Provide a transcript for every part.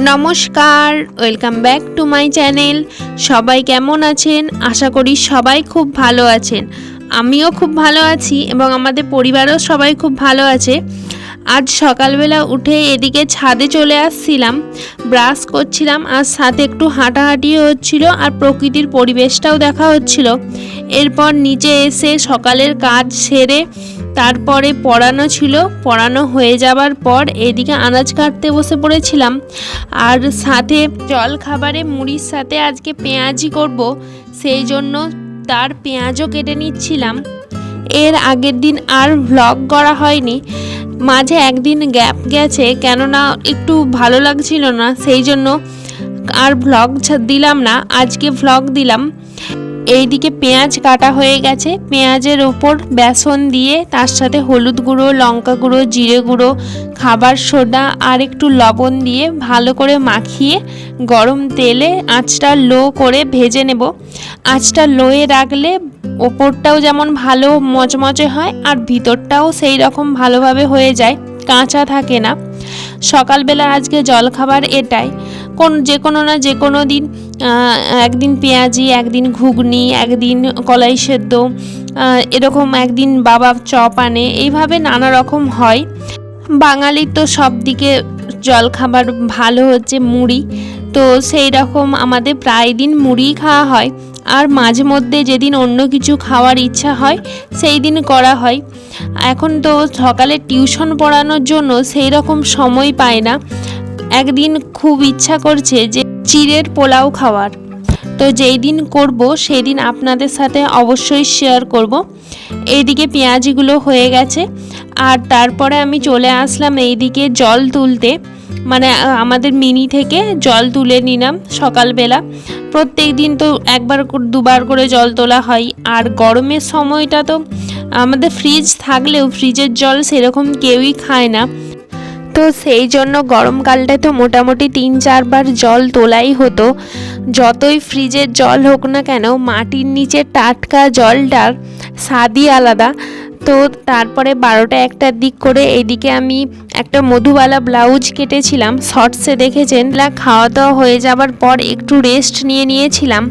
নমস্কার, welcome back to my channel. সবাই কেমন আছেন? আশা করি সবাই খুব ভালো আছেন। আমিও খুব ভালো আছি এবং আমাদের পরিবারও সবাই খুব ভালো আছে। আজ সকালবেলা উঠে এদিকে ছাদে চলে আসছিলাম, ব্রাশ করছিলাম আর সাথে একটু হাঁটাহাঁটিও হচ্ছিল আর প্রকৃতির পরিবেশটাও দেখা হচ্ছিল। এরপর নিচে এসে সকালের কাজ সেরে তারপরে পড়ানো ছিল, পড়ানো হয়ে যাবার পর এদিকে আনাজ কাটতে বসে পড়েছিলাম। আর সাথে জল খাবারে মুড়ির সাথে আজকে পেঁয়াজি করব, সেই জন্য তার পেঁয়াজও কেটে নিচ্ছিলাম। এর আগের দিন আর ভ্লগ করা হয়নি, মাঝে একদিন গ্যাপ গেছে, কেননা একটু ভালো লাগছিল না, সেই জন্য আর ভ্লগ দিলাম না। আজকে ভ্লগ দিলাম। এইদিকে পেঁয়াজ কাটা হয়ে গেছে, পেঁয়াজের ওপর বেসন দিয়ে তার সাথে হলুদ গুঁড়ো, লঙ্কা গুঁড়ো, জিরে গুঁড়ো, খাবার সোডা আর একটু লবণ দিয়ে ভালো করে মাখিয়ে গরম তেলে আঁচটা লো করে ভেজে নেব। আঁচটা লোয়ে রাখলে ওপরটাও যেমন ভালো মচমচে হয় আর ভিতরটাও সেই রকম ভালোভাবে হয়ে যায়, কাঁচা থাকে না। সকালবেলা আজকে জলখাবার এটাই, যে কোনো দিন একদিন পেঁয়াজি, একদিন ঘুগনি, একদিন কলাই সেদ্ধ, এরকম একদিন বাবা চপ আনে, এইভাবে নানা রকম হয়। বাঙালির তো সব দিকে জলখাবার ভালো হচ্ছে মুড়ি, তো সেই রকম আমাদের প্রায় দিন মুড়ি খাওয়া হয়। আর মাঝে মধ্যে যেদিন অন্য কিছু খাওয়ার ইচ্ছা হয় সেই দিন করা হয়। এখন তো সকালে টিউশন পড়ানোর জন্য সেই রকম সময় পায় না। একদিন খুব ইচ্ছা করছে যে চিড়ের পোলাও খাওয়ার, তো যেই দিন করব সেই দিন আপনাদের সাথে অবশ্যই শেয়ার করব। এইদিকে পেঁয়াজিগুলো হয়ে গেছে আর তারপরে আমি চলে আসলাম এইদিকে জল তুলতে, মানে আমাদের মিনি থেকে জল তুলে নিলাম সকালবেলা। প্রত্যেক দিন তো একবার দুবার করে জল তোলা হয়, আর গরমের সময়টা তো আমাদের ফ্রিজ থাকলেও ফ্রিজের জল সেরকম কেউই খায় না, তো সেই জন্য গরমকালটায় তো মোটামুটি 3-4 বার জল তোলাই হতো। যতই ফ্রিজের জল হোক না কেন, মাটির নিচে টাটকা জলটার স্বাদই আলাদা। তো তারপরে 12টা-1টার দিক করে এইদিকে আমি একটা মধুবালা ব্লাউজ কেটেছিলাম, শর্টসে দেখেছেন। খাওয়া দাওয়া হয়ে যাবার পর একটু রেস্ট নিয়েছিলাম।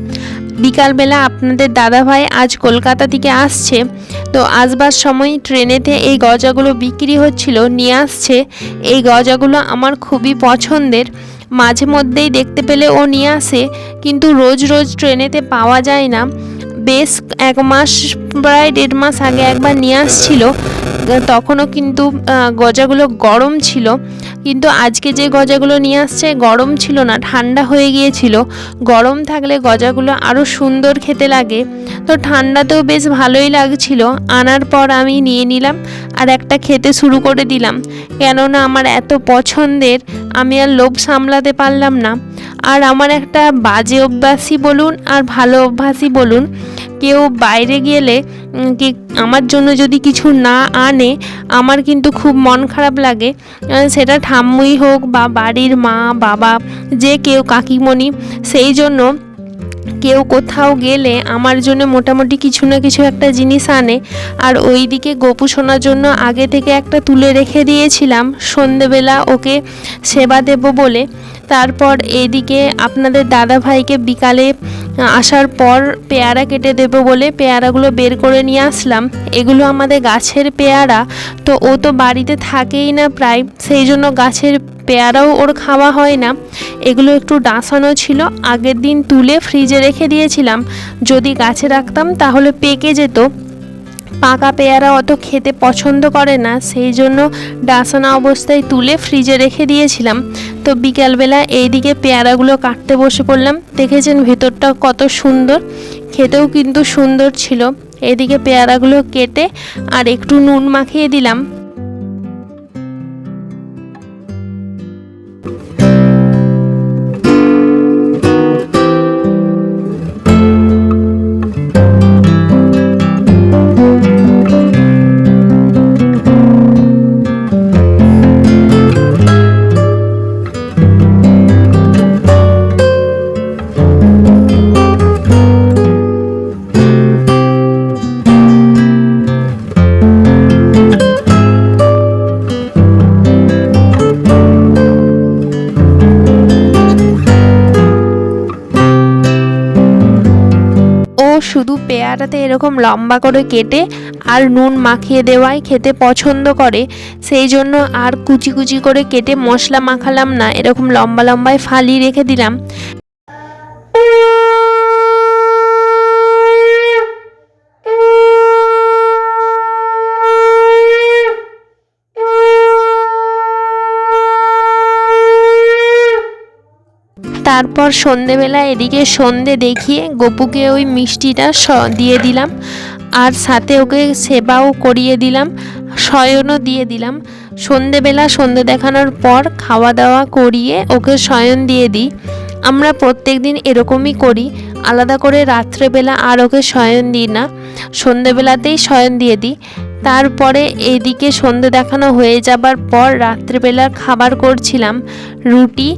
বিকালবেলা আপনাদের দাদাভাই আজ কলকাতা থেকে আসছে, তো আসবার সময় ট্রেনেতে এই গজাগুলো বিক্রি হচ্ছিল, নিয়ে আসছে। এই গজাগুলো আমার খুবই পছন্দের, মাঝে মধ্যেই দেখতে পেলে ও নিয়ে আসে, কিন্তু রোজ রোজ ট্রেনেতে পাওয়া যায় না। বেশ 1 মাস, প্রায় 1.5 মাস আগে একবার নিয়ে আসছিল, তখনও কিন্তু গজাগুলো গরম ছিল। কিন্তু আজকে যে গজাগুলো নিয়ে আসছে গরম ছিল না, ঠান্ডা হয়ে গিয়েছিল। গরম থাকলে গজাগুলো আরও সুন্দর খেতে লাগে, তো ঠান্ডাতেও বেশ ভালোই লাগছিল। আনার পর আমি নিয়ে নিলাম আর একটা খেতে শুরু করে দিলাম, কেননা আমার এত পছন্দের, আমি আর লোভ সামলাতে পারলাম না। আর আমার একটা বাজে অভ্যাসই বলুন আর ভালো অভ্যাসই বলুন, কেউ বাইরে গেলে কি আমার জন্য যদি কিছু না আনে, আমার কিন্তু খুব মন খারাপ লাগে। সেটা ঠাম্মুই হোক বা বাড়ির মা বাবা, যে কেউ, কাকিমণি, সেই জন্য কেউ কোথাও গেলে আমার জন্য মোটামুটি কিছু না কিছু একটা জিনিস আনে। আর ওই দিকে গোপু সোনার জন্য আগে থেকে একটা তুলে রেখে দিয়েছিলাম, সন্ধেবেলা ওকে সেবা দেব বলে। তারপর এইদিকে আপনাদের দাদা ভাইকে বিকালে আসার পর পেয়ারা কেটে দেব বলে পেয়ারাগুলো বের করে নিয়ে আসলাম। এগুলো আমাদের গাছের পেয়ারা, তো ও তো বাড়িতে থাকেই না প্রায়, সেই জন্য গাছের পেয়ারাও ওর খাওয়া হয় না। এগুলো একটু ডাসানো ছিল, আগের দিন তুলে ফ্রিজে রেখে দিয়েছিলাম, যদি গাছে রাখতাম তাহলে পেকে যেত। পাকা পেয়ারা অত খেতে পছন্দ করে না, সেই জন্য ডাসানো অবস্থায় তুলে ফ্রিজে রেখে দিয়েছিলাম। তো বিকালবেলা এইদিকে পেয়ারাগুলো কাটতে বসে পড়লাম। দেখেছেন ভেতরটা কত সুন্দর, খেতেও কিন্তু সুন্দর ছিল। এদিকে পেয়ারাগুলো কেটে আর একটু নুন মাখিয়ে দিলাম। শুধু পেয়ারাতে এরকম লম্বা করে কেটে আর নুন মাখিয়ে দেওয়াই খেতে পছন্দ করে, সেই জন্য আর কুচি কুচি করে কেটে মশলা মাখালাম না, এরকম লম্বা লম্বায় ফালি রেখে দিলাম। তারপর সন্ধেবেলা এদিকে সন্ধে দেখিয়ে গপুকে ওই মিষ্টিটা দিয়ে দিলাম, আর সাথে ওকে সেবাও করিয়ে দিলাম, শয়নও দিয়ে দিলাম। সন্ধেবেলা সন্ধে দেখানোর পর খাওয়া দাওয়া করিয়ে ওকে শয়ন দিয়ে দিই। আমরা প্রত্যেক দিন এরকমই করি, আলাদা করে রাত্রেবেলা আর ওকে শয়ন দিই না, সন্ধেবেলাতেই শয়ন দিয়ে দিই। তারপরে এদিকে সন্ধে দেখানো হয়ে যাবার পর রাত্রেবেলার খাবার করছিলাম রুটি,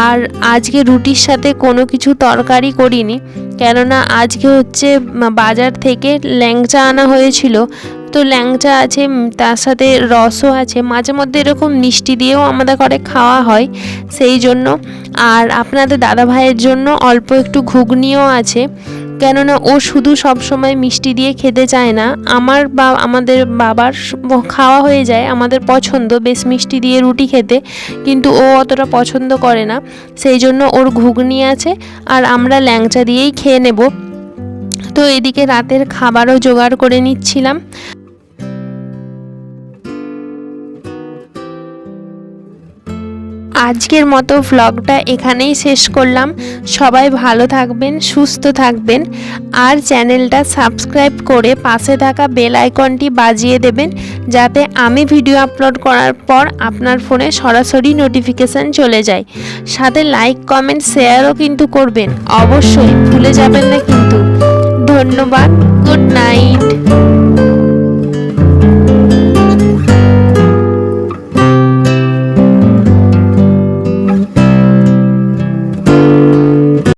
আর আজকে রুটির সাথে কোনো কিছু তরকারি করিনি, কেননা আজকে হচ্ছে বাজার থেকে ল্যাংচা আনা হয়েছিল, তো ল্যাংচা আছে, তার সাথে রসও আছে, মাঝে মধ্যে এরকম মিষ্টি দিয়েও আমাদের ঘরে খাওয়া হয় সেই জন্য। আর আপনাদের দাদা ভাইয়ের জন্য অল্প একটু ঘুগনিও আছে, কেননা ও শুধু সব সময় মিষ্টি দিয়ে খেতে চায় না, আমার বা আমাদের বাবার খাওয়া হয়ে যায়, আমাদের পছন্দ বেশ মিষ্টি দিয়ে রুটি খেতে, কিন্তু ও অতটা পছন্দ করে না, সেই জন্য ওর ঘুগনি আছে আর আমরা ল্যাংচা দিয়েই খেয়ে নেব। তো এদিকে রাতের খাবারও জোগাড় করে নিচ্ছিলাম। আজকের মতো ভ্লগটা এখানেই শেষ করলাম। সবাই ভালো থাকবেন, সুস্থ থাকবেন, আর চ্যানেলটা সাবস্ক্রাইব করে পাশে থাকা বেল আইকনটি বাজিয়ে দেবেন, যাতে আমি ভিডিও আপলোড করার পর আপনার ফোনে সরাসরি নোটিফিকেশান চলে যায়। সাথে লাইক কমেন্ট শেয়ারও কিন্তু করবেন, অবশ্যই ভুলে যাবেন না কিন্তু। ধন্যবাদ, গুড নাইট।